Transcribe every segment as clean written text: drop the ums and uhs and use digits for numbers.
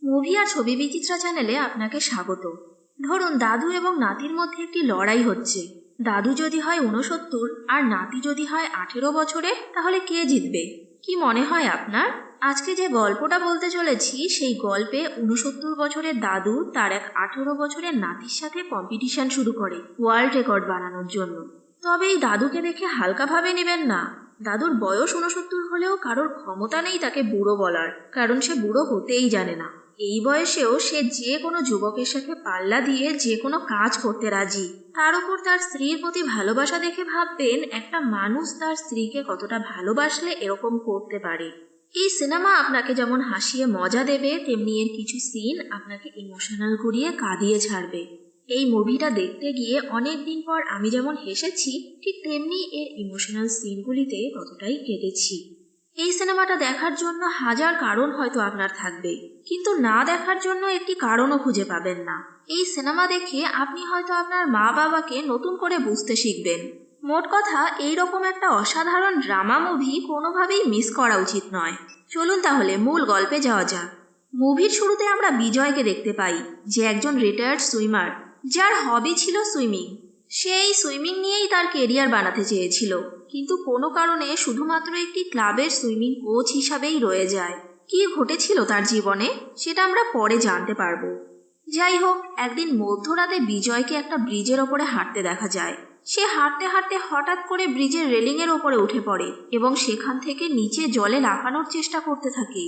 Movie আর ছবি বিচিত্রা চ্যানেলে আপনাকে স্বাগত। ধরুন দাদু এবং নাতির মধ্যে একটি লড়াই হচ্ছে। দাদু যদি হয় 69 আর নাতি যদি হয় 18 বছরের, তাহলে কে জিতবে? কি মনে হয় আপনার? আজকে যে গল্পটা বলতে চলেছি সেই গল্পে 69 বছরের দাদু তার এক 18 বছরের নাতির সাথে কম্পিটিশন শুরু করে ওয়ার্ল্ড রেকর্ড বানানোর জন্য। তবে এই দাদুকে দেখে হালকাভাবে নেবেন না। দাদুর বয়স 69 হলেও কারোর ক্ষমতা নেই তাকে বুড়ো বলার, কারণ সে বুড়ো হতেই জানে না। এই বয়সেও সে যে কোনো যুবকের সাথে পাল্লা দিয়ে যে কোনো কাজ করতে রাজি। তার উপর তার স্ত্রীর প্রতি ভালোবাসা দেখে ভাববেন একটা মানুষ তার স্ত্রীকে কতটা ভালোবাসলে এরকম করতে পারে। এই সিনেমা আপনাকে যেমন হাসিয়ে মজা দেবে, তেমনি এর কিছু সিন আপনাকে ইমোশনাল করিয়ে কাঁদিয়ে ছাড়বে। এই মুভিটা দেখতে গিয়ে অনেক দিন পর আমি যেমন হেসেছি, ঠিক তেমনি এর ইমোশনাল সিনগুলিতে ততটাই কেঁদেছি। এই সিনেমাটা দেখার জন্য হাজার কারণ হয়তো আপনার থাকবে, কিন্তু না দেখার জন্য একটি কারণও খুঁজে পাবেন না। এই সিনেমা দেখে আপনি হয়তো আপনার মা বাবাকে নতুন করে বুঝতে শিখবেন। মোট কথা, এইরকম একটা অসাধারণ ড্রামা মুভি কোনোভাবেই মিস করা উচিত নয়। চলুন তাহলে মূল গল্পে যাওয়া যাক। মুভির শুরুতে আমরা বিজয়কে দেখতে পাই, যে একজন রিটায়ার্ড সুইমার, যার হবি ছিল সুইমিং। সে এই সুইমিং নিয়েই তার কেরিয়ার বানাতে চেয়েছিল, কিন্তু কোনো কারণে শুধুমাত্র একটি ক্লাবের সুইমিং কোচ হিসাবেই রয়ে যায়। কি ঘটেছিল তার জীবনে সেটা আমরা পরে জানতে পারবো। যাই হোক, একদিন মধ্যরাতে বিজয়কে একটা ব্রিজের ওপরে হাঁটতে দেখা যায়। সে হাঁটতে হাঁটতে হঠাৎ করে ব্রিজের রেলিংয়ের ওপরে উঠে পড়ে এবং সেখান থেকে নিচে জলে লাফানোর চেষ্টা করতে থাকে।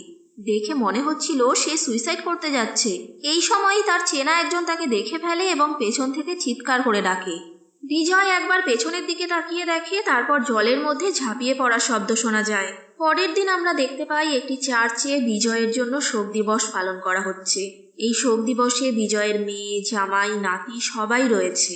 দেখে মনে হচ্ছিল সে সুইসাইড করতে যাচ্ছে। এই সময়ই তার চেনা একজন তাকে দেখে ফেলে এবং পেছন থেকে চিৎকার করে ডাকে। বিজয় একবার পেছনের দিকে তাকিয়ে দেখে, তারপর জলের মধ্যে ঝাঁপিয়ে পড়ার শব্দ শোনা যায়। পরের দিন আমরা দেখতে পাই একটি চার্চে বিজয়ের জন্য শোক দিবস পালন করা হচ্ছে। এই শোক দিবসে বিজয়ের মেয়ে, জামাই, নাতি সবাই রয়েছে।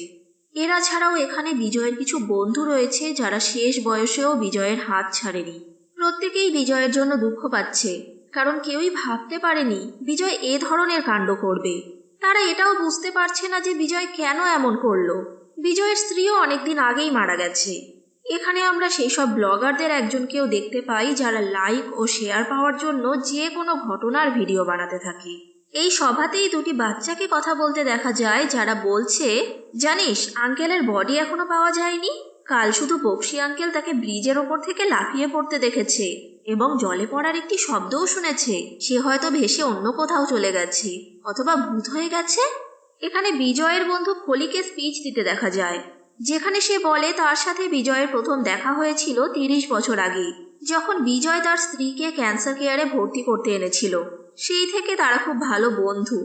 এরা ছাড়াও এখানে বিজয়ের কিছু বন্ধু রয়েছে যারা শেষ বয়সেও বিজয়ের হাত ছাড়েনি। প্রত্যেকেই বিজয়ের জন্য দুঃখ পাচ্ছে, কারণ কেউই ভাবতে পারেনি বিজয় এ ধরনের কাণ্ড করবে। তারা এটাও বুঝতে পারছে না যে বিজয় কেন এমন করলো। বিজয়ের স্ত্রীও অনেকদিন আগেই মারা গেছে। এখানে আমরা সেই সব ব্লগারদের একজনকেও দেখতে পাই যারা লাইক ও শেয়ার পাওয়ার জন্য যে কোনো ঘটনার ভিডিও বানাতে থাকে। এই সভাতেই দুটি বাচ্চাকে কথা বলতে দেখা যায়, যারা বলছে, জানিস আঙ্কেলের বডি এখনো পাওয়া যায়নি। কাল শুধু বক্সি আঙ্কেল তাকে ব্রিজের ওপর থেকে লাফিয়ে পড়তে দেখেছে এবং জলে পড়ার একটি শব্দও শুনেছে। সে হয়তো ভেসে অন্য কোথাও চলে গেছে, অথবা ভূত হয়ে গেছে। এখানে বিজয়ের বন্ধু খলিকে স্পিচ দিতে দেখা যায়, যেখানে সে বলে তার সাথে বিজয়ের প্রথম দেখা হয়েছিল 30 বছর আগে, যখন বিজয় তার স্ত্রীকে ক্যান্সার কেয়ারে ভর্তি করতে এনেছিল। সেই থেকে তারা খুব ভালো বন্ধু।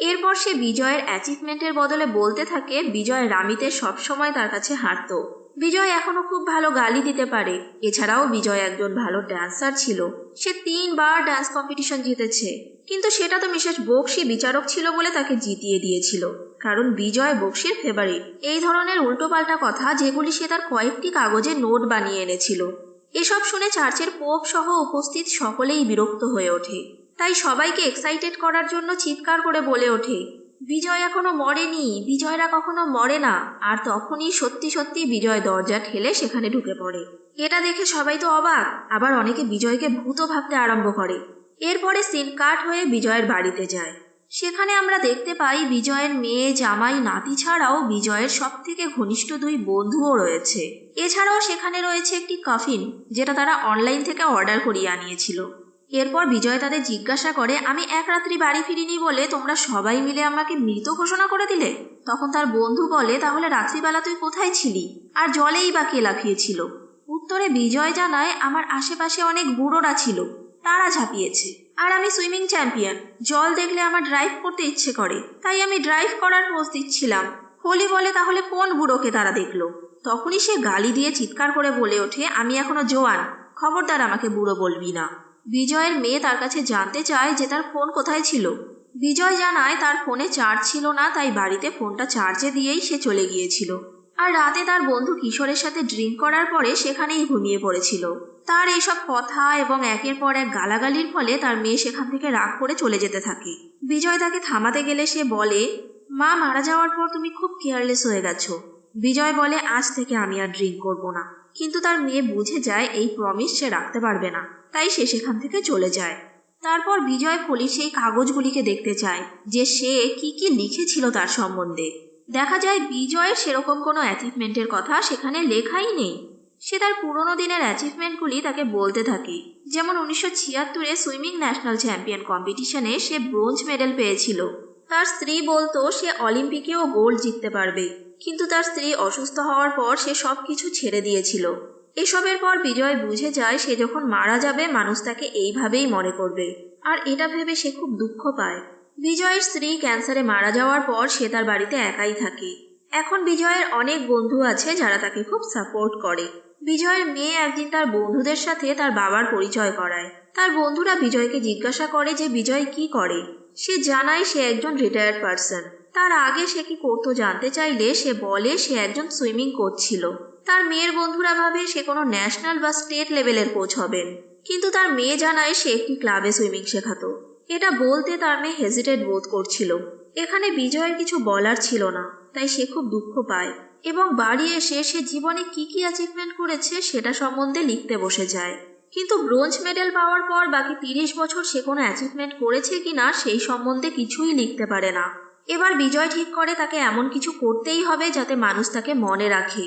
এরপর সে বিজয়ের অ্যাচিভমেন্টের বদলে বলতে থাকে বিজয় রামিতে সবসময় তার কাছে হারতো। বিজয় এখনো খুব ভালো গালি দিতে পারে। এছাড়াও বিজয় একজন ভালো ড্যান্সার ছিল। সে 3 বার ডান্স কম্পিটিশন জিতেছে, কিন্তু সেটা তো মিসেস বক্সি বিচারক ছিল বলে তাকে জিতিয়ে দিয়েছিল, কারণ বিজয় বক্সির ফেভারিট। এই ধরনের উল্টোপাল্টা কথা, যেগুলি সে তার কয়েকটি কাগজে নোট বানিয়ে এনেছিল। এসব শুনে চার্চের পোপ সহ উপস্থিত সকলেই বিরক্ত হয়ে ওঠে। তাই সবাইকে এক্সাইটেড করার জন্য চিৎকার করে বলে ওঠে, বিজয় এখনো মরেনি, বিজয়রা কখনো মরে না। আর তখনই সত্যি সত্যি বিজয় দরজা ঠেলে সেখানে ঢুকে পড়ে। এটা দেখে সবাই তো অবাক, আবার অনেকে বিজয়কে ভূত ভাবতে আরম্ভ করে। এরপরে সিন কাট হয়ে বিজয়ের বাড়িতে যায়। সেখানে আমরা দেখতে পাই বিজয়ের মেয়ে, জামাই, নাতি ছাড়াও বিজয়ের সব থেকে ঘনিষ্ঠ 2 বন্ধুও রয়েছে। এছাড়াও সেখানে রয়েছে একটি কফিন, যেটা তারা অনলাইন থেকে অর্ডার করিয়ে আনিয়েছিল। এরপর বিজয় তাদের জিজ্ঞাসা করে, আমি এক রাত্রি বাড়ি ফিরিনি বলে তোমরা সবাই মিলে আমাকে মৃত ঘোষণা করে দিলে? তখন তার বন্ধু বলে, তাহলে রাত্রিবেলা তুই কোথায় ছিলি, আর জলেই বা কে লাফিয়েছিল? উত্তরে বিজয় জানায়, আমার আশেপাশে অনেক বুড়োরা ছিল, তারা ঝাঁপিয়েছে। আর আমি সুইমিং চ্যাম্পিয়ন, জল দেখলে আমার ড্রাইভ করতে ইচ্ছে করে, তাই আমি ড্রাইভ করার পোজ দিচ্ছিলাম। হলি বলে, তাহলে কোন বুড়োকে তারা দেখলো? তখনই সে গালি দিয়ে চিৎকার করে বলে ওঠে, আমি এখনো জোয়ান, খবরদার আমাকে বুড়ো বলবি না। বিজয়ের মেয়ে তার কাছে জানতে চায় যে তার ফোন কোথায় ছিল। বিজয় জানায় তার ফোনে চার্জ ছিল না, তাই বাড়িতে ফোনটা চার্জে দিয়েই সে চলে গিয়েছিল। আর রাতে তার বন্ধু কিশোরের সাথে ড্রিঙ্ক করার পরে সেখানেই ঘুমিয়ে পড়েছিল। তার এইসব কথা এবং একের পর এক গালাগালির ফলে তার মেয়ে সেখান থেকে রাগ করে চলে যেতে থাকে। বিজয় তাকে থামাতে গেলে সে বলে, মা মারা যাওয়ার পর তুমি খুব কেয়ারলেস হয়ে গেছো। বিজয় বলে, আজ থেকে আমি আর ড্রিঙ্ক করব না। কিন্তু তার মেয়ে বুঝে যায় এই প্রমিস সে রাখতে পারবে না, তাই সে সেখান থেকে চলে যায়। তারপর বিজয় ফলির সেই কাগজগুলিকে দেখতে চায় যে সে কি কি লিখেছিল তার সম্বন্ধে। দেখা যায় বিজয়ের সেরকম কোনো অ্যাচিভমেন্টের কথা সেখানে লেখাই নেই। সে তার পুরোনো দিনের অ্যাচিভমেন্টগুলি তাকে বলতে থাকে, যেমন 1976-এ সুইমিং ন্যাশনাল চ্যাম্পিয়ন কম্পিটিশনে সে ব্রোঞ্জ মেডেল পেয়েছিল। তার স্ত্রী বলতো সে অলিম্পিকেও গোল্ড জিততে পারবে, কিন্তু তার স্ত্রী অসুস্থ হওয়ার পর সে সব কিছু ছেড়ে দিয়েছিল। এসবের পর বিজয় বুঝে যায় সে যখন মারা যাবে মানুষ তাকে এইভাবেই মনে করবে, আর এটা ভেবে সে খুব দুঃখ পায়। বিজয়ের স্ত্রী ক্যান্সারে মারা যাওয়ার পর সে তার বাড়িতে একাই থাকে। এখন বিজয়ের অনেক বন্ধু আছে যারা তাকে খুব সাপোর্ট করে। বিজয়ের মেয়ে একদিন তার বন্ধুদের সাথে তার বাবার পরিচয় করায়। তার বন্ধুরা বিজয়কে জিজ্ঞাসা করে যে বিজয় কি করে। সে জানায় সে একজন রিটায়ার্ড পার্সন। তার আগে সে কি করতো জানতে চাইলে সে বলে সে একজন সুইমিং কোচ ছিল। তার মেয়ের বন্ধুরা ভাবে সে কোনো ন্যাশনাল বা স্টেট লেভেলের কোচ হবেন, কিন্তু তার মেয়ে জানায় সে একটি ক্লাবে সুইমিং শেখাতো। এটা বলতে তার মেয়ে হেজিটেট বোধ করছিল। এখানে বিজয়ের কিছু বলার ছিল না, তাই সে খুব দুঃখ পায় এবং বাড়ি এসে সে জীবনে কি কি অ্যাচিভমেন্ট করেছে সেটা সম্বন্ধে লিখতে বসে যায়। কিন্তু ব্রোঞ্জ মেডেল পাওয়ার পর বাকি 30 বছর সে কোনো অ্যাচিভমেন্ট করেছে কিনা সেই সম্বন্ধে কিছুই লিখতে পারে না। এবার বিজয় ঠিক করে তাকে এমন কিছু করতেই হবে যাতে মানুষ তাকে মনে রাখে।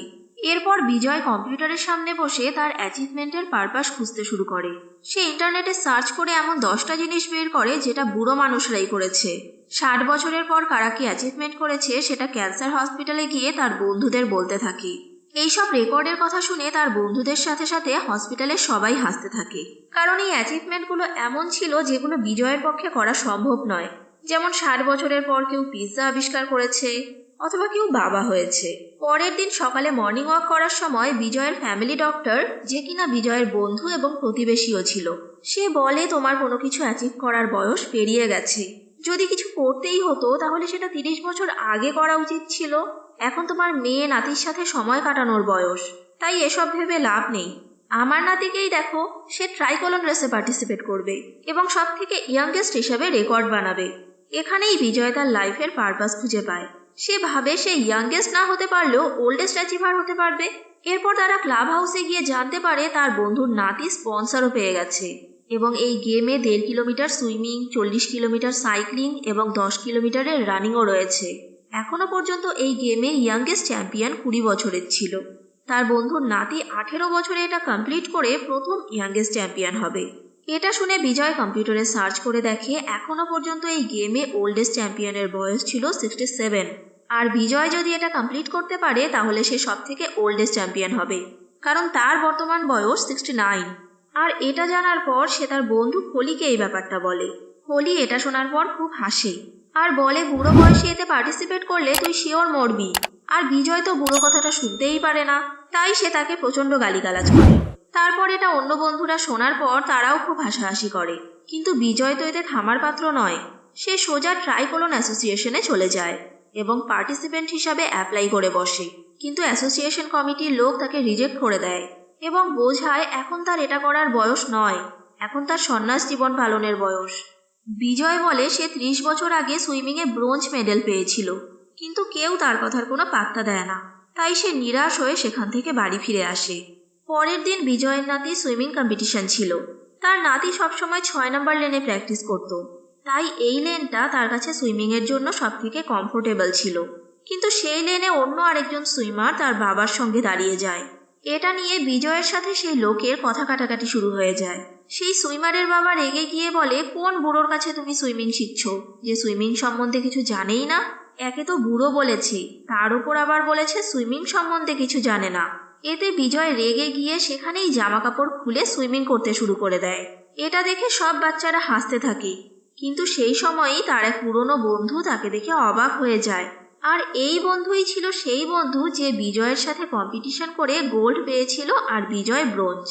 এরপর বিজয় কম্পিউটারের সামনে বসে তার অ্যাচিভমেন্টের পারপাস খুঁজতে শুরু করে। সে ইন্টারনেটে সার্চ করে এমন 10টা জিনিস বের করে যেটা বুড়ো মানুষরাই করেছে। 60 বছরের পর কারা কি অ্যাচিভমেন্ট করেছে সেটা ক্যান্সার হসপিটালে গিয়ে তার বন্ধুদের বলতে থাকে। এইসব রেকর্ডের কথা শুনে তার বন্ধুদের সাথে সাথে হসপিটালে সবাই হাসতে থাকে, কারণ এই অ্যাচিভমেন্টগুলো এমন ছিল যেগুলো বিজয়ের পক্ষে করা সম্ভব নয়। যেমন 60 বছরের পর কেউ পিৎজা আবিষ্কার করেছে, অথবা কেউ বাবা হয়েছে। পরের দিন সকালে মর্নিং ওয়াক করার সময় বিজয়ের ফ্যামিলি ডক্টর, যে কিনা বিজয়ের বন্ধু এবং প্রতিবেশীও ছিল, সে বলে তোমার কোনো কিছু অ্যাচিভ করার বয়স পেরিয়ে গেছে। যদি কিছু করতেই হতো তাহলে সেটা 30 বছর আগে করা উচিত ছিল। এখন তোমার মেয়ে নাতির সাথে সময় কাটানোর বয়স, তাই এসব ভেবে লাভ নেই। আমার নাতিকেই দেখো, সে ট্রাইকলন রেসে পার্টিসিপেট করবে এবং সব থেকে ইয়াংগেস্ট হিসেবে রেকর্ড বানাবে। এখানেই বিজয় তার লাইফের পারপাস খুঁজে পায়। সে ভাবে সে ইয়াংগেস্ট না হতে পারলেও ওল্ডেস্ট অ্যাচিভার হতে পারবে। এরপর তারা ক্লাব হাউসে গিয়ে জানতে পারে তার বন্ধুর নাতি স্পন্সরও পেয়ে গেছে এবং এই গেমে 1.5 কিলোমিটার সুইমিং, 40 কিলোমিটার সাইক্লিং এবং 10 কিলোমিটারের রানিংও রয়েছে। এখনো পর্যন্ত এই গেমে ইয়াংগেস্ট চ্যাম্পিয়ন 20 বছরের ছিল। তার বন্ধুর নাতি 18 বছরে এটা কমপ্লিট করে প্রথম ইয়াংগেস্ট চ্যাম্পিয়ন হবে। এটা শুনে বিজয় কম্পিউটারে সার্চ করে দেখে এখনো পর্যন্ত এই গেমে ওল্ডেস্ট চ্যাম্পিয়নের বয়স ছিল 67। আর বিজয় যদি এটা কমপ্লিট করতে পারে তাহলে সে সব থেকে ওল্ডেস্ট চ্যাম্পিয়ন হবে, কারণ তার বর্তমান বয়স 69। আর এটা জানার পর সে তার বন্ধু হলিকে এই ব্যাপারটা বলে। হলি এটা শোনার পর খুব হাসে আর বলে বুড়ো বয়সে এতে পার্টিসিপেট করলে তুই শিওর মরবি। আর বিজয় তো বুড়ো কথাটা শুনতেই পারে না, তাই সে তাকে প্রচণ্ড গালিগালাজ করে। তারপর এটা অন্য বন্ধুরা শোনার পর তারাও খুব হাসাহাসি করে, কিন্তু বিজয় তো এতে থামার পাত্র নয়। সে সোজা ট্রাইকলন অ্যাসোসিয়েশনে চলে যায় এবং পার্টিসিপেন্ট হিসাবে অ্যাপ্লাই করে বসে, কিন্তু অ্যাসোসিয়েশন কমিটির লোক তাকে রিজেক্ট করে দেয় এবং বোঝায় এখন তার এটা করার বয়স নয়, এখন তার সন্ন্যাস জীবন পালনের বয়স। বিজয় বলে সে 30 বছর আগে সুইমিংয়ে ব্রোঞ্জ মেডেল পেয়েছিল, কিন্তু কেউ তার কথার কোনো পাত্তা দেয় না, তাই সে নিরাশ হয়ে সেখান থেকে বাড়ি ফিরে আসে। পরের দিন বিজয়ের নাতি সুইমিং কম্পিটিশন ছিল। তার নাতি সবসময় 6 নম্বর লেনে প্র্যাকটিস করত, তাই এই লেনটা তার কাছে সুইমিংয়ের জন্য সবথেকে কমফোর্টেবল ছিল। কিন্তু সেই লেনে অন্য আরেকজন সুইমার তার বাবার সঙ্গে দাঁড়িয়ে যায়। এটা নিয়ে বিজয়ের সাথে সেই লোকের কথা কাটাকাটি শুরু হয়ে যায়। সেই সুইমারের বাবা রেগে গিয়ে বলে, কোন বুড়োর কাছে তুমি সুইমিং শিখছো, যে সুইমিং সম্বন্ধে কিছু জানেই না? একে তো বুড়ো বলেছি, তার উপর আবার বলেছে সুইমিং সম্বন্ধে কিছু জানে না। এতে বিজয় রেগে গিয়ে সেখানেই জামা কাপড় খুলে সুইমিং করতে শুরু করে দেয়। এটা দেখে সব বাচ্চারা হাসতে থাকে, কিন্তু সেই সময়ই তার এক পুরনো বন্ধু তাকে দেখে অবাক হয়ে যায়। আর এই বন্ধুই ছিল সেই বন্ধু যে বিজয়ের সাথে কম্পিটিশন করে গোল্ড পেয়েছিল আর বিজয় ব্রোঞ্জ।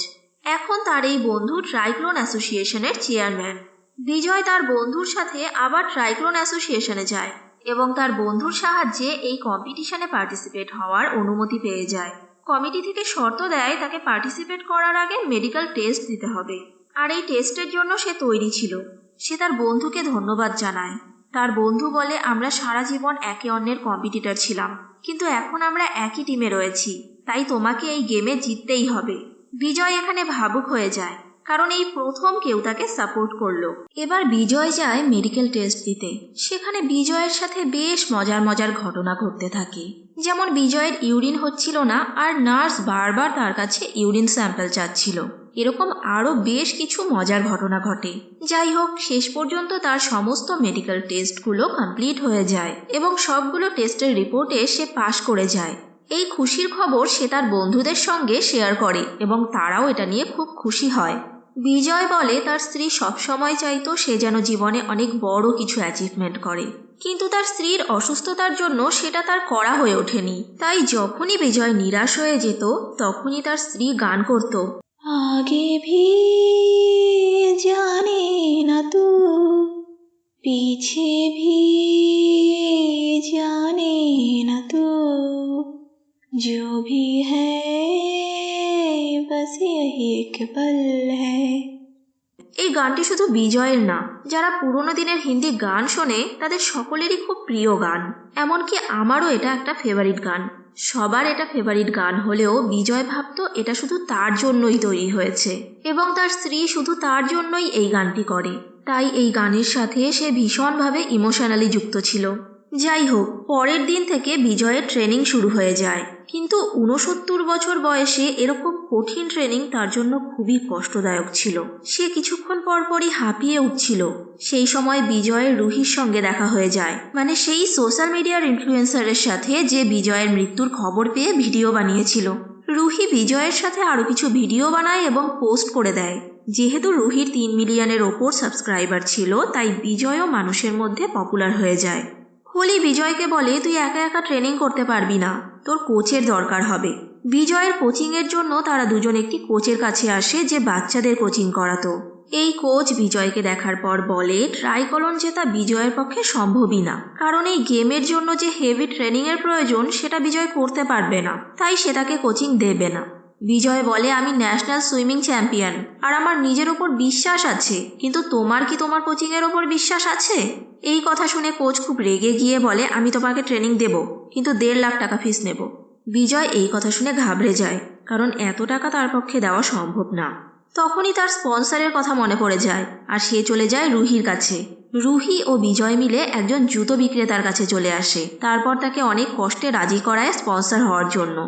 এখন তার এই বন্ধু ট্রাইক্লোন অ্যাসোসিয়েশনের চেয়ারম্যান। বিজয় তার বন্ধুর সাথে আবার ট্রাইক্লোন অ্যাসোসিয়েশনে যায় এবং তার বন্ধুর সাহায্যে এই কম্পিটিশনে পার্টিসিপেট হওয়ার অনুমতি পেয়ে যায়। কমিটি থেকে শর্ত দেয় তাকে পার্টিসিপেট করার আগে মেডিকেল টেস্ট দিতে হবে, আর এই টেস্টের জন্য সে তৈরি ছিল। সে তার বন্ধুকে ধন্যবাদ জানায়। তার বন্ধু বলে, আমরা সারা জীবন একে অন্যের কম্পিটিটর ছিলাম, কিন্তু এখন আমরা একই টিমে রয়েছি, তাই তোমাকে এই গেমে জিততেই হবে। বিজয় এখানে ভাবুক হয়ে যায়। কারণ এই প্রথম কেউ তাকে সাপোর্ট করলো। এবার বিজয় যায় মেডিকেল টেস্ট দিতে। সেখানে বিজয়ের সাথে বেশ মজার মজার ঘটনা ঘটতে থাকে। যেমন বিজয়ের ইউরিন হচ্ছিল না আর নার্স বারবার তার কাছে ইউরিন স্যাম্পল চাচ্ছিল। এরকম আরও বেশ কিছু মজার ঘটনা ঘটে। যাই হোক, শেষ পর্যন্ত তার সমস্ত মেডিকেল টেস্টগুলো কমপ্লিট হয়ে যায় এবং সবগুলো টেস্টের রিপোর্টে সে পাশ করে যায়। এই খুশির খবর সে তার বন্ধুদের সঙ্গে শেয়ার করে এবং তারাও এটা নিয়ে খুব খুশি হয়। বিজয় বলে তার স্ত্রী সবসময় চাইতো সে যেন জীবনে অনেক বড় কিছু অ্যাচিভমেন্ট করে, কিন্তু তার স্ত্রীর অসুস্থতার জন্য সেটা তার করা হয়ে ওঠেনি। তাই যখনই বিজয় নিরাশ হয়ে যেত তখনই তার স্ত্রী গান করত, আগে ভি জানে না তু পিছে ভি জানে না তু जो भी है बस यही एक पल है। এই গানটি শুধু বিজয়ের না, যারা পুরোনো দিনের হিন্দি গান শোনে তাদের সকলেরই খুব প্রিয় গান। এমনকি আমারও এটা একটা ফেভারিট গান। সবার এটা ফেভারিট গান হলেও বিজয় ভাবতো এটা শুধু তার জন্যই তৈরি হয়েছে এবং তার স্ত্রী শুধু তার জন্যই এই গানটি করে। তাই এই গানের সাথে সে ভীষণভাবে ইমোশনালি যুক্ত ছিল। যাই হোক, পরের দিন থেকে বিজয়ের ট্রেনিং শুরু হয়ে যায়, কিন্তু 69 বছর বয়সে এরকম কঠিন ট্রেনিং তার জন্য খুবই কষ্টদায়ক ছিল। সে কিছুক্ষণ পরপরই হাঁপিয়ে উঠছিল। সেই সময় বিজয়ের রুহির সঙ্গে দেখা হয়ে যায়, মানে সেই সোশ্যাল মিডিয়ার ইনফ্লুয়েন্সারের সাথে যে বিজয়ের মৃত্যুর খবর পেয়ে ভিডিও বানিয়েছিল। রুহি বিজয়ের সাথে আরও কিছু ভিডিও বানায় এবং পোস্ট করে দেয়। যেহেতু রুহির 3 মিলিয়নের ওপর সাবস্ক্রাইবার ছিল, তাই বিজয়ও মানুষের মধ্যে পপুলার হয়ে যায়। হোলি বিজয়কে বলে, তুই একা একা ট্রেনিং করতে পারবি না, তোর কোচের দরকার হবে। বিজয়ের কোচিংয়ের জন্য তারা দুজন একটি কোচের কাছে আসে যে বাচ্চাদের কোচিং করাতো। এই কোচ বিজয়কে দেখার পর বলে ট্রাইকলন জেতা বিজয়ের পক্ষে সম্ভবই না, কারণ এই গেমের জন্য যে হেভি ট্রেনিংয়ের প্রয়োজন সেটা বিজয় করতে পারবে না, তাই সে তাকে কোচিং দেবে না। বিজয় বলে, আমি ন্যাশনাল সুইমিং চ্যাম্পিয়ন আর আমার নিজের ওপর বিশ্বাস আছে, কিন্তু তোমার কি তোমার কোচিংয়ের ওপর বিশ্বাস আছে? এই কথা শুনে কোচ খুব রেগে গিয়ে বলে, আমি তোমাকে ট্রেনিং দেব, কিন্তু 1.5 লাখ টাকা ফিস নেব। বিজয় এই কথা শুনে ঘাবড়ে যায়, কারণ এত টাকা তার পক্ষে দেওয়া সম্ভব না। তখনই তার স্পন্সরের কথা মনে পড়ে যায় আর সে চলে যায় রুহির কাছে। রুহি ও বিজয় মিলে একজন জুতো বিক্রেতার কাছে চলে আসে। তারপর তাকে অনেক কষ্টে রাজি করায় স্পন্সর হওয়ার জন্য।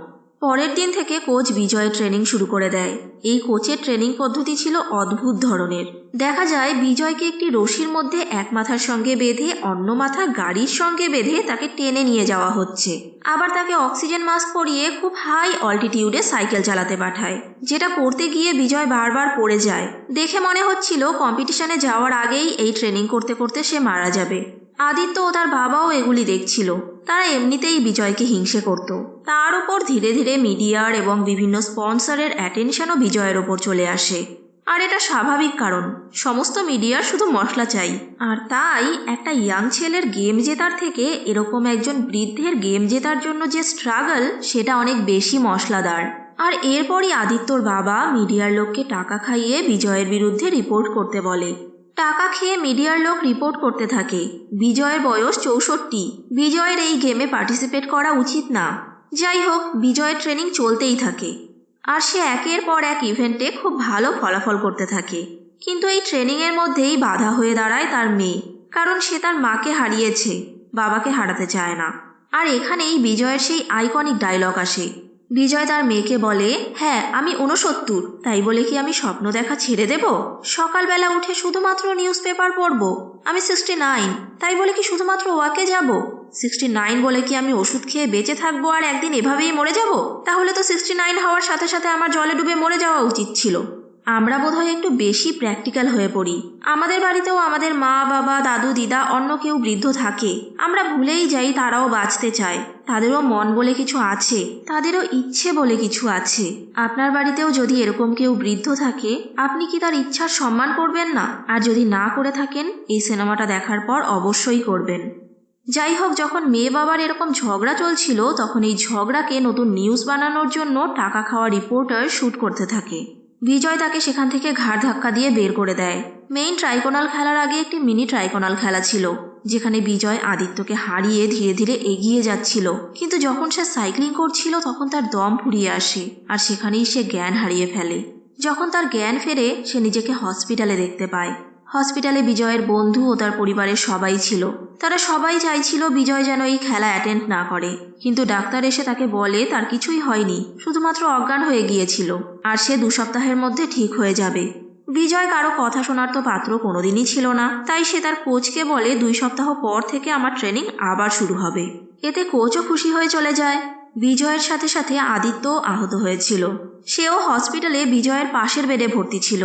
পরের দিন থেকে কোচ বিজয়ের ট্রেনিং শুরু করে দেয়। এই কোচের ট্রেনিং পদ্ধতি ছিল অদ্ভুত ধরনের। দেখা যায় বিজয়কে একটি রশির মধ্যে এক মাথার সঙ্গে বেঁধে অন্য মাথা গাড়ির সঙ্গে বেঁধে তাকে টেনে নিয়ে যাওয়া হচ্ছে। আবার তাকে অক্সিজেন মাস্ক পরিয়ে খুব হাই অল্টিটিউডে সাইকেল চালাতে পাঠায়, যেটা করতে গিয়ে বিজয় বারবার পড়ে যায়। দেখে মনে হচ্ছিল কম্পিটিশনে যাওয়ার আগেই এই ট্রেনিং করতে করতে সে মারা যাবে। আদিত্য ও তার বাবাও এগুলি দেখছিল। তারা এমনিতেই বিজয়কে হিংসে করত। তার উপর ধীরে ধীরে মিডিয়ার এবং বিভিন্ন স্পন্সরের অ্যাটেনশনও বিজয়ের ওপর চলে আসে। আর এটা স্বাভাবিক, কারণ সমস্ত মিডিয়ার শুধু মশলা চাই। আর তাই একটা ইয়াং ছেলের গেম জেতার থেকে এরকম একজন বৃদ্ধের গেম জেতার জন্য যে স্ট্রাগল, সেটা অনেক বেশি মশলাদার। আর এরপরই আদিত্যর বাবা মিডিয়ার লোককে টাকা খাইয়ে বিজয়ের বিরুদ্ধে রিপোর্ট করতে বলে। টাকা খেয়ে মিডিয়ার লোক রিপোর্ট করতে থাকে। বিজয়ের বয়স 64। বিজয়ের এই গেমে পার্টিসিপেট করা উচিত না। যাই হোক, বিজয়ের ট্রেনিং চলতেই থাকে আর সে একের পর এক ইভেন্টে খুব ভালো ফলাফল করতে থাকে। কিন্তু এই ট্রেনিংয়ের মধ্যেই বাধা হয়ে দাঁড়ায় তার মেয়ে, কারণ সে তার মাকে হারিয়েছে, বাবাকে হারাতে চায় না। আর এখানেই বিজয়ের সেই আইকনিক ডায়লগ আসে। বিজয় তার মেয়েকে বলে, হ্যাঁ আমি 69, তাই বলে কি আমি স্বপ্ন দেখা ছেড়ে দেব? সকালবেলা উঠে শুধুমাত্র নিউজ পেপার পড়ব? আমি 69, তাই বলে কি শুধুমাত্র ওয়াকে যাব? 69 বলে কি আমি ওষুধ খেয়ে বেঁচে থাকবো আর একদিন এভাবেই মরে যাব? তাহলে তো 69 হওয়ার সাথে সাথে আমার জলে ডুবে মরে যাওয়া উচিত ছিল। আমরা বোধহয় একটু বেশি প্র্যাকটিক্যাল হয়ে পড়ি। আমাদের বাড়িতেও আমাদের মা বাবা দাদু দিদা অন্য কেউ বৃদ্ধ থাকে। আমরা ভুলেই যাই তারাও বাঁচতে চায়, তাদেরও মন বলে কিছু আছে, তাদেরও ইচ্ছে বলে কিছু আছে। আপনার বাড়িতেও যদি এরকম কেউ বৃদ্ধ থাকে, আপনি কি তার ইচ্ছার সম্মান করবেন না? আর যদি না করে থাকেন, এই সিনেমাটা দেখার পর অবশ্যই করবেন। যাই হোক, যখন মেয়ে বাবার এরকম ঝগড়া চলছিল, তখন এই ঝগড়াকে নতুন নিউজ বানানোর জন্য টাকা খাওয়া রিপোর্টার শ্যুট করতে থাকে। বিজয় তাকে সেখান থেকে ঘাড় ধাক্কা দিয়ে বের করে দেয়। মেইন ট্রাইকোনাল খেলার আগে একটি মিনি ট্রাইকোনাল খেলা ছিল, যেখানে বিজয় আদিত্যকে হারিয়ে ধীরে ধীরে এগিয়ে যাচ্ছিল। কিন্তু যখন সে সাইক্লিং করছিল তখন তার দম ফুরিয়ে আসে আর সেখানেই সে জ্ঞান হারিয়ে ফেলে। যখন তার জ্ঞান ফেরে সে নিজেকে হসপিটালে দেখতে পায়। হসপিটালে বিজয়ের বন্ধু ও তার পরিবারের সবাই ছিল। তারা সবাই চাইছিল বিজয় যেন এই খেলা অ্যাটেন্ড না করে, কিন্তু ডাক্তার এসে তাকে বলে তার কিছুই হয়নি, শুধুমাত্র অজ্ঞান হয়ে গিয়েছিল আর সে 2 সপ্তাহের মধ্যে ঠিক হয়ে যাবে। বিজয় কারো কথা শোনার তো পাত্র কোনোদিনই ছিল না, তাই সে তার কোচকে বলে 2 সপ্তাহ পর থেকে আমার ট্রেনিং আবার শুরু হবে। এতে কোচও খুশি হয়ে চলে যায়। বিজয়ের সাথে সাথে আদিত্য আহত হয়েছিল। সেও হসপিটালে বিজয়ের পাশের বেডে ভর্তি ছিল।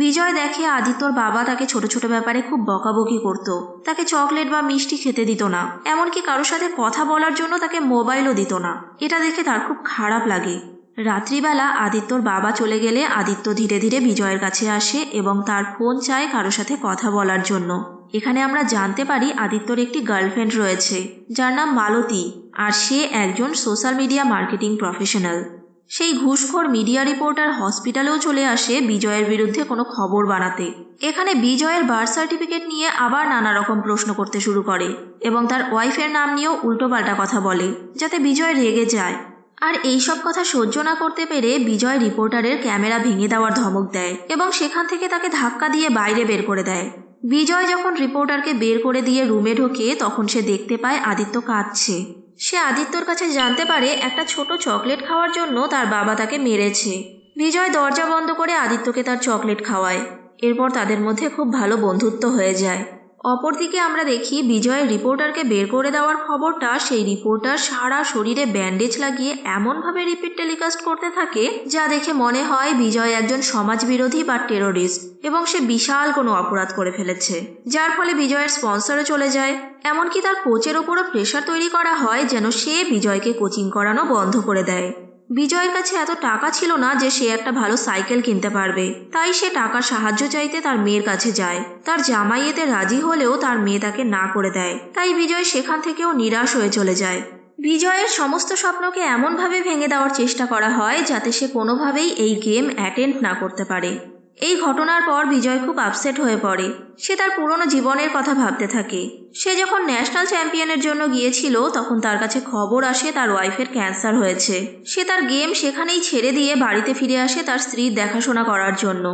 বিজয় দেখে আদিত্যর বাবা তাকে ছোট ছোট ব্যাপারে খুব বকাবকি করত। তাকে চকলেট বা মিষ্টি খেতে দিত না, এমনকি কারোর সাথে কথা বলার জন্য তাকে মোবাইলও দিত না। এটা দেখে তার খুব খারাপ লাগে। রাত্রিবেলা আদিত্যর বাবা চলে গেলে আদিত্য ধীরে ধীরে বিজয়ের কাছে আসে এবং তার ফোন চায় কারোর সাথে কথা বলার জন্য। এখানে আমরা জানতে পারি আদিত্যর একটি গার্লফ্রেন্ড রয়েছে যার নাম মালতী, আর সে একজন সোশ্যাল মিডিয়া মার্কেটিং প্রফেশনাল। সেই ঘুষখোর মিডিয়া রিপোর্টার হসপিটালেও চলে আসে বিজয়ের বিরুদ্ধে কোনো খবর বানাতে। এখানে বিজয়ের বার্থ সার্টিফিকেট নিয়ে আবার নানা রকম প্রশ্ন করতে শুরু করে এবং তার ওয়াইফের নাম নিয়েও উল্টোপাল্টা কথা বলে, যাতে বিজয় রেগে যায়। আর এইসব কথা সহ্য না করতে পেরে বিজয় রিপোর্টারের ক্যামেরা ভেঙে দেওয়ার ধমক দেয় এবং সেখান থেকে তাকে ধাক্কা দিয়ে বাইরে বের করে দেয়। বিজয় যখন রিপোর্টারকে বের করে দিয়ে রুমে ঢোকে তখন সে দেখতে পায় আদিত্য কাঁদছে। সে আদিত্যর কাছে জানতে পারে একটা ছোট চকলেট খাওয়ার জন্য তার বাবা তাকে মেরেছে। বিজয় দরজা বন্ধ করে আদিত্যকে তার চকলেট খাওয়ায়। এরপর তাদের মধ্যে খুব ভালো বন্ধুত্ব হয়ে যায়। অপরদিকে আমরা দেখি বিজয়ের রিপোর্টারকে বের করে দেওয়ার খবরটা সেই রিপোর্টার সারা শরীরে ব্যান্ডেজ লাগিয়ে এমনভাবে রিপিট টেলিকাস্ট করতে থাকে যা দেখে মনে হয় বিজয় একজন সমাজবিরোধী বা টেরোরিস্ট এবং সে বিশাল কোনো অপরাধ করে ফেলেছে, যার ফলে বিজয়ের স্পন্সরে চলে যায়। এমনকি তার কোচের ওপরও প্রেশার তৈরি করা হয় যেন সে বিজয়কে কোচিং করানো বন্ধ করে দেয়। বিজয়ের কাছে এত টাকা ছিল না যে সে একটা ভালো সাইকেল কিনতে পারবে, তাই সে টাকার সাহায্য চাইতে তার মেয়ের কাছে যায়। তার জামাই এতে রাজি হলেও তার মেয়ে তাকে না করে দেয়, তাই বিজয় সেখান থেকেও নিরাশ হয়ে চলে যায়। বিজয়ের সমস্ত স্বপ্নকে এমনভাবে ভেঙে দেওয়ার চেষ্টা করা হয় যাতে সে কোনোভাবেই এই গেম অ্যাটেন্ড না করতে পারে। এই ঘটনার পর বিজয় খুব আপসেট হয়ে পড়ে। সে তার পুরনো জীবনের কথা ভাবতে থাকে। সে যখন ন্যাশনাল চ্যাম্পিয়নের জন্য গিয়েছিল তখন তার কাছে খবর আসে তার ওয়াইফের ক্যান্সার হয়েছে। সে তার গেম সেখানেই ছেড়ে দিয়ে বাড়িতে ফিরে আসে তার স্ত্রীর দেখাশোনা করার জন্য।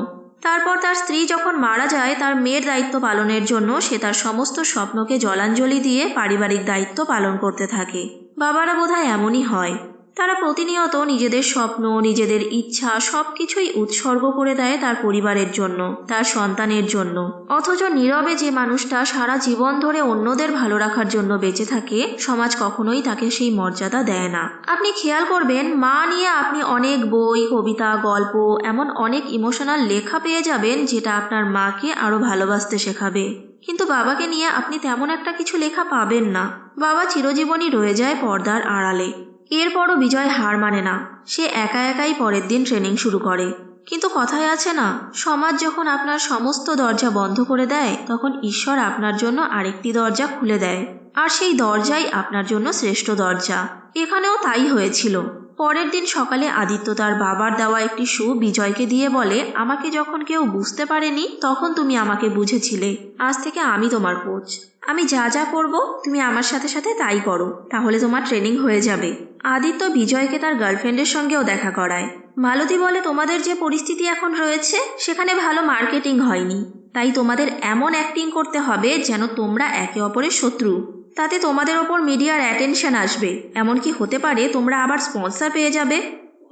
তারপর তার স্ত্রী যখন মারা যায় তার মেয়ের দায়িত্ব পালনের জন্য সে তার সমস্ত স্বপ্নকে জলাঞ্জলি দিয়ে পারিবারিক দায়িত্ব পালন করতে থাকে। বাবারা বোধহয় এমনই হয়, তারা প্রতিনিয়ত নিজেদের স্বপ্ন, নিজেদের ইচ্ছা সবকিছুই উৎসর্গ করে দেয় তার পরিবারের জন্য, তার সন্তানের জন্য। অথচ নীরবে যে মানুষটা সারা জীবন ধরে অন্যদের ভালো রাখার জন্য বেঁচে থাকে, সমাজ কখনোই তাকে সেই মর্যাদা দেয় না। আপনি খেয়াল করবেন, মা নিয়ে আপনি অনেক বই, কবিতা, গল্প, এমন অনেক ইমোশনাল লেখা পেয়ে যাবেন যেটা আপনার মাকে আরো ভালোবাসতে শেখাবে। কিন্তু বাবাকে নিয়ে আপনি তেমন একটা কিছু লেখা পাবেন না। বাবা চিরজীবনই রয়ে যায় পর্দার আড়ালে। এরপরও বিজয় হার মানে না। সে একা একাই পরের দিন ট্রেনিং শুরু করে। কিন্তু কথায় আছে না, সমাজ যখন আপনার সমস্ত দরজা বন্ধ করে দেয় তখন ঈশ্বর আপনার জন্য আরেকটি দরজা খুলে দেয়, আর সেই দরজাই আপনার জন্য শ্রেষ্ঠ দরজা। এখানেও তাই হয়েছিল। পরের দিন সকালে আদিত্য তার বাবার দেওয়া একটি শু বিজয়কে দিয়ে বলে, আমাকে যখন কেউ বুঝতে পারেনি তখন তুমি আমাকে বুঝেছিলে। আজ থেকে আমি তোমার কোচ। আমি যা যা করব তুমি আমার সাথে সাথে তাই করো, তাহলে তোমার ট্রেনিং হয়ে যাবে। আদিত্য বিজয়কে তার গার্লফ্রেন্ডের সঙ্গেও দেখা করায়। মালতী বলে, তোমাদের যে পরিস্থিতি এখন রয়েছে সেখানে ভালো মার্কেটিং হয়নি, তাই তোমাদের এমন অ্যাক্টিং করতে হবে যেন তোমরা একে অপরের শত্রু। তাতে তোমাদের ওপর মিডিয়ার অ্যাটেনশন আসবে, এমনকি হতে পারে তোমরা আবার স্পন্সর পেয়ে যাবে।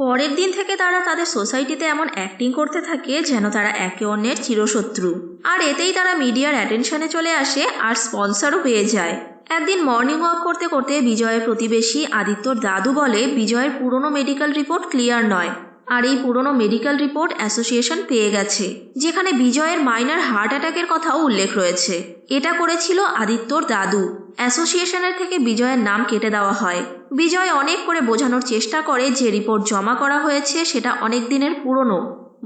পরের দিন থেকে তারা তাদের সোসাইটিতে এমন অ্যাক্টিং করতে থাকে যেন তারা একে অন্যের চিরশত্রু, আর এতেই তারা মিডিয়ার অ্যাটেনশনে চলে আসে আর স্পন্সরও পেয়ে যায়। একদিন মর্নিং ওয়াক করতে করতে বিজয়ের প্রতিবেশী আদিত্যর দাদু বলে বিজয়ের পুরনো মেডিকেল রিপোর্ট ক্লিয়ার নয়, আর এই পুরনো মেডিকেল রিপোর্ট অ্যাসোসিয়েশন পেয়ে গেছে, যেখানে বিজয়ের মাইনর হার্ট অ্যাটাকের কথাও উল্লেখ রয়েছে। এটা করেছিল আদিত্যর দাদু। অ্যাসোসিয়েশনের থেকে বিজয়ের নাম কেটে দেওয়া হয়। বিজয় অনেক করে বোঝানোর চেষ্টা করে যে রিপোর্ট জমা করা হয়েছে সেটা অনেক দিনের পুরনো,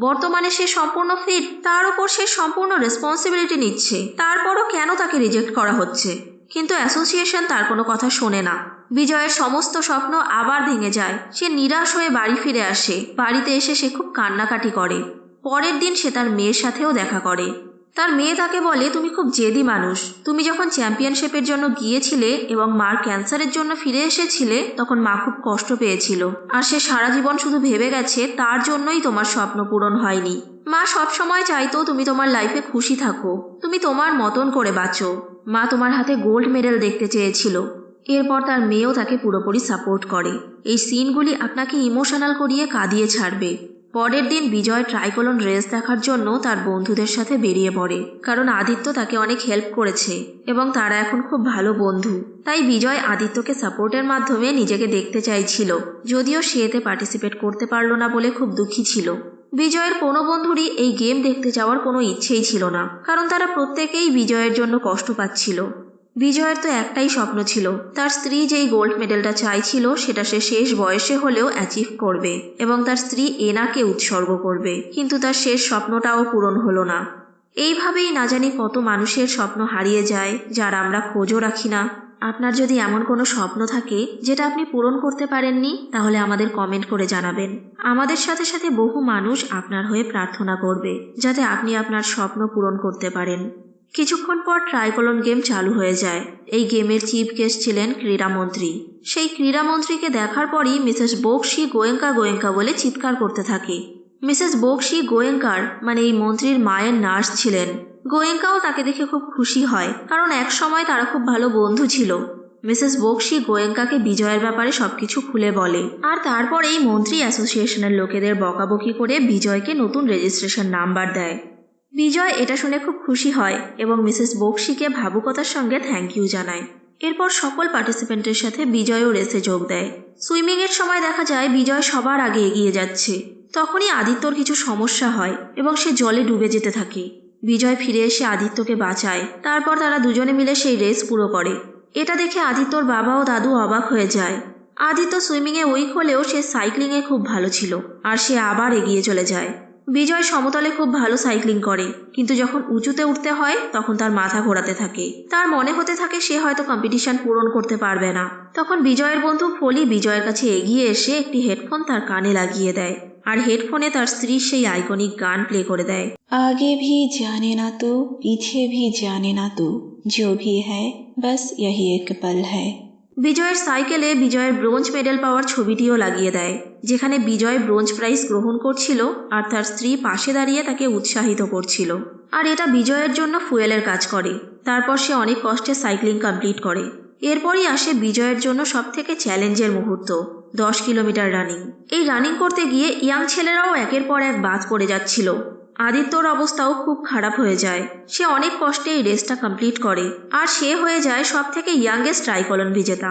বর্তমানে সে সম্পূর্ণ ফিট, তার উপর সে সম্পূর্ণ রেসপন্সিবিলিটি নিচ্ছে, তারপরও কেন তাকে রিজেক্ট করা হচ্ছে। কিন্তু অ্যাসোসিয়েশন তার কোনো কথা শোনে না। বিজয়ের সমস্ত স্বপ্ন আবার ভেঙে যায়। সে নিরাশ হয়ে বাড়ি ফিরে আসে। বাড়িতে এসে সে খুব কান্নাকাটি করে। পরের দিন সে তার মেয়ের সাথেও দেখা করে। তার মেয়ে তাকে বলে, তুমি খুব জেদি মানুষ। তুমি যখন চ্যাম্পিয়নশিপের জন্য গিয়েছিলে এবং মার ক্যান্সারের জন্য ফিরে এসেছিলে তখন মা খুব কষ্ট পেয়েছিল, আর সে সারা জীবন শুধু ভেবে গেছে তার জন্যই তোমার স্বপ্ন পূরণ হয়নি। মা সবসময় চাইতো তুমি তোমার লাইফে খুশি থাকো, তুমি তোমার মতন করে বাঁচো। মা তোমার হাতে গোল্ড মেডেল দেখতে চেয়েছিল। এরপর তার মেয়েও তাকে পুরোপুরি সাপোর্ট করে। এই সিনগুলি আপনাকে ইমোশনাল করিয়ে কাঁদিয়ে ছাড়বে। পরের দিন বিজয় ট্রাইকোলন রেস দেখার জন্য তার বন্ধুদের সাথে বেরিয়ে পড়ে, কারণ আদিত্য তাকে অনেক হেল্প করেছে এবং তারা এখন খুব ভালো বন্ধু। তাই বিজয় আদিত্যকে সাপোর্টের মাধ্যমে নিজেকে দেখতে চাইছিল, যদিও সে এতে পার্টিসিপেট করতে পারল না বলে খুব দুঃখী ছিল। বিজয়ের কোনো বন্ধুরই এই গেম দেখতে যাওয়ার কোনো ইচ্ছেই ছিল না, কারণ তারা প্রত্যেকেই বিজয়ের জন্য কষ্ট পাচ্ছিল। বিজয়ের তো একটাই স্বপ্ন ছিল, তার স্ত্রী যেই গোল্ড মেডেলটা চাইছিল সেটা সে শেষ বয়সে হলেও অ্যাচিভ করবে এবং তার স্ত্রী এনাকে উৎসর্গ করবে, কিন্তু তার শেষ স্বপ্নটাও পূরণ হলো না। এইভাবেই না জানি কত মানুষের স্বপ্ন হারিয়ে যায়, যার আমরা খোঁজও রাখি না। আপনার যদি এমন কোনো স্বপ্ন থাকে যেটা আপনি পূরণ করতে পারেননি, তাহলে আমাদের কমেন্ট করে জানাবেন। আমাদের সাথে সাথে বহু মানুষ আপনার হয়ে প্রার্থনা করবে যাতে আপনি আপনার স্বপ্ন পূরণ করতে পারেন। কিছুক্ষণ পর ট্রাইকোলন গেম চালু হয়ে যায়। এই গেমের চিফ গেস্ট ছিলেন ক্রীড়ামন্ত্রী। সেই ক্রীড়ামন্ত্রীকে দেখার পরই মিসেস বক্সি গোয়েঙ্কা গোয়েঙ্কা বলে চিৎকার করতে থাকে। মিসেস বক্সি গোয়েঙ্কার মানে এই মন্ত্রীর মায়ের নার্স ছিলেন। গোয়েঙ্কাও তাকে দেখে খুব খুশি হয়, কারণ এক সময় তারা খুব ভালো বন্ধু ছিল। মিসেস বক্সি গোয়েঙ্কাকে বিজয়ের ব্যাপারে সবকিছু খুলে বলে, আর তারপর এই মন্ত্রী অ্যাসোসিয়েশনের লোকেদের বকাবকি করে বিজয়কে নতুন রেজিস্ট্রেশন নাম্বার দেয়। বিজয় এটা শুনে খুব খুশি হয় এবং মিসেস বক্সিকে ভাবুকতার সঙ্গে থ্যাংক ইউ জানায়। এরপর সকল পার্টিসিপেন্টের সাথে বিজয়ও রেসে যোগ দেয়। সুইমিংয়ের সময় দেখা যায় বিজয় সবার আগে এগিয়ে যাচ্ছে। তখনই আদিত্যর কিছু সমস্যা হয় এবং সে জলে ডুবে যেতে থাকে। বিজয় ফিরে এসে আদিত্যকে বাঁচায়। তারপর তারা দুজনে মিলে সেই রেস পুরো করে। এটা দেখে আদিত্যর বাবা ও দাদু অবাক হয়ে যায়। আদিত্য সুইমিংয়ে উইক হলেও সে সাইক্লিংয়ে খুব ভালো ছিল, আর সে আবার এগিয়ে চলে যায়। বিজয় সমতলে খুব ভালো সাইক্লিং করে, কিন্তু যখন উঁচুতে উঠতে হয় তখন তার মাথা ঘোরাতে থাকে। তার মনে হতে থাকে সে হয়তো কম্পিটিশন পূরণ করতে পারবে না। তখন বিজয়ের বন্ধু ফলি বিজয়ের কাছে এগিয়ে এসে একটি হেডফোন তার কানে লাগিয়ে দেয়, আর হেডফোনে তার স্ত্রীর সেই আইকনিক গান প্লে করে দেয়। आगे भी जाने ना तो पीछे भी जाने ना तो जो भी है बस यही एक पल है। বিজয়ের সাইকেলে বিজয়ের ব্রোঞ্জ মেডেল পাওয়ার ছবিটিও লাগিয়ে দেয়, যেখানে বিজয় ব্রোঞ্জ প্রাইজ গ্রহণ করছিল আর তার স্ত্রী পাশে দাঁড়িয়ে তাকে উৎসাহিত করছিল। আর এটা বিজয়ের জন্য ফুয়েলের কাজ করে। তারপর সে অনেক কষ্টে সাইক্লিং কমপ্লিট করে। এরপরই আসে বিজয়ের জন্য সবথেকে চ্যালেঞ্জের মুহূর্ত, 10 কিলোমিটার রানিং। এই রানিং করতে গিয়ে ইয়াং ছেলেরাও একের পর এক বাদ পড়ে যাচ্ছিল। আদিত্যর অবস্থাও খুব খারাপ হয়ে যায়। সে অনেক কষ্টে এই রেসটা কমপ্লিট করে, আর সে হয়ে যায় সব থেকে ইয়াংগেস্ট ট্রাইকোলন বিজেতা।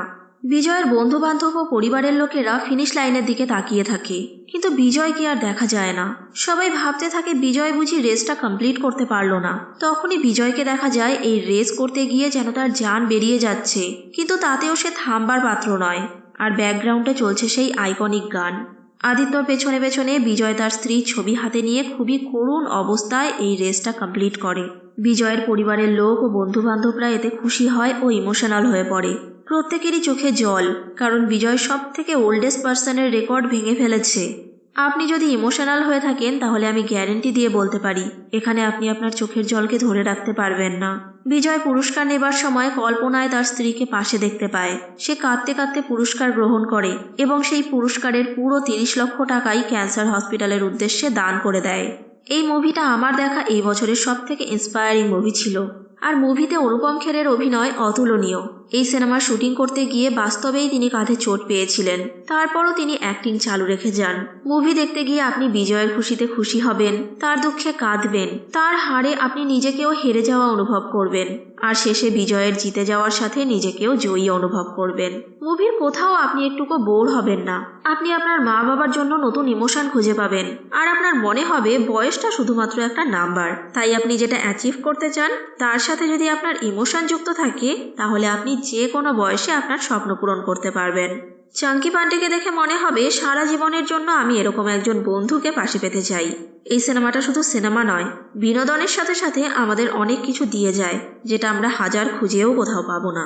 বিজয়ের বন্ধু বান্ধব ও পরিবারের লোকেরা ফিনিশ লাইনের দিকে তাকিয়ে থাকে, কিন্তু বিজয়কে আর দেখা যায় না। সবাই ভাবতে থাকে বিজয় বুঝি রেসটা কমপ্লিট করতে পারলো না। তখনই বিজয়কে দেখা যায় এই রেস করতে গিয়ে যেন তার জান বেরিয়ে যাচ্ছে, কিন্তু তাতেও সে থামবার পাত্র নয়। আর ব্যাকগ্রাউন্ডে চলছে সেই আইকনিক গান। আদিত্যর পেছনে পেছনে বিজয় তার স্ত্রীর ছবি হাতে নিয়ে খুবই করুণ অবস্থায় এই রেসটা কমপ্লিট করে। বিজয়ের পরিবারের লোক ও বন্ধু বান্ধবরা এতে খুশি হয় ও ইমোশনাল হয়ে পড়ে। প্রত্যেকেরই চোখে জল, কারণ বিজয় সব থেকে ওল্ডেস্ট পার্সনের রেকর্ড ভেঙে ফেলেছে। আপনি যদি ইমোশনাল হয়ে থাকেন তাহলে আমি গ্যারেন্টি দিয়ে বলতে পারি এখানে আপনি আপনার চোখের জলকে ধরে রাখতে পারবেন না। বিজয় পুরস্কার নেবার সময় কল্পনায় তার স্ত্রীকে পাশে দেখতে পায়। সে কাঁদতে কাঁদতে পুরস্কার গ্রহণ করে এবং সেই পুরস্কারের পুরো 30 লক্ষ টাকাই ক্যান্সার হসপিটালের উদ্দেশ্যে দান করে দেয়। এই মুভিটা আমার দেখা এই বছরের সব থেকে ইন্সপায়ারিং মুভি ছিল। আর মুভিতে অনুপম খেরের অভিনয় অতুলনীয়। এই সিনেমার শুটিং করতে গিয়ে বাস্তবেই তিনি কাঁধে চোট পেয়েছিলেন, তারপরও তিনি অ্যাক্টিং চালু রেখে যান। মুভি দেখতে গিয়ে আপনি বিজয়ের খুশিতে খুশি হবেন, তার দুঃখে কাঁদবেন, তার হারে আপনি নিজেকেও হেরে যাওয়া অনুভব করবেন, আর শেষে বিজয়ের জিতে যাওয়ার সাথে নিজেকেও জয়ী অনুভব করবেন। মুভির কোথাও আপনি একটুকু বোর হবেন না। আপনি আপনার মা বাবার জন্য নতুন ইমোশন খুঁজে পাবেন, আর আপনার মনে হবে বয়সটা শুধুমাত্র একটা নাম্বার। তাই আপনি যেটা অ্যাচিভ করতে চান তার সাথে যদি আপনার ইমোশন যুক্ত থাকে, তাহলে আপনি যে কোনো বয়সে আপনার স্বপ্ন পূরণ করতে পারবেন। চাঙ্কি পান্ডেকে দেখে মনে হবে সারা জীবনের জন্য আমি এরকম একজন বন্ধুকে পাশে পেতে চাই। এই সিনেমাটা শুধু সিনেমা নয়, বিনোদনের সাথে সাথে আমাদের অনেক কিছু দিয়ে যায়, যেটা আমরা হাজার খুঁজেও কোথাও পাবো না।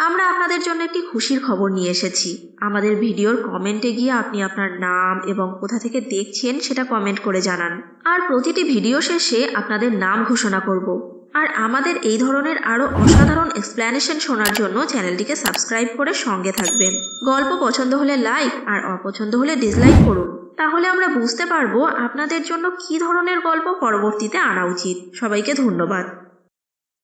আমরা আপনাদের জন্য একটি খুশির খবর নিয়ে এসেছি। আমাদের ভিডিওর কমেন্টে গিয়ে আপনি আপনার নাম এবং কোথা থেকে দেখছেন সেটা কমেন্ট করে জানান। আর প্রতিটি ভিডিও শেষে আপনাদের নাম ঘোষণা করব। আর আমাদের এই ধরনের আরও অসাধারণ এক্সপ্লেনেশন শোনার জন্য চ্যানেলটিকে সাবস্ক্রাইব করে সঙ্গে থাকবেন। গল্প পছন্দ হলে লাইক আর অপছন্দ হলে ডিসলাইক করুন, তাহলে আমরা বুঝতে পারবো আপনাদের জন্য কী ধরনের গল্প পরবর্তীতে আনা উচিত। সবাইকে ধন্যবাদ।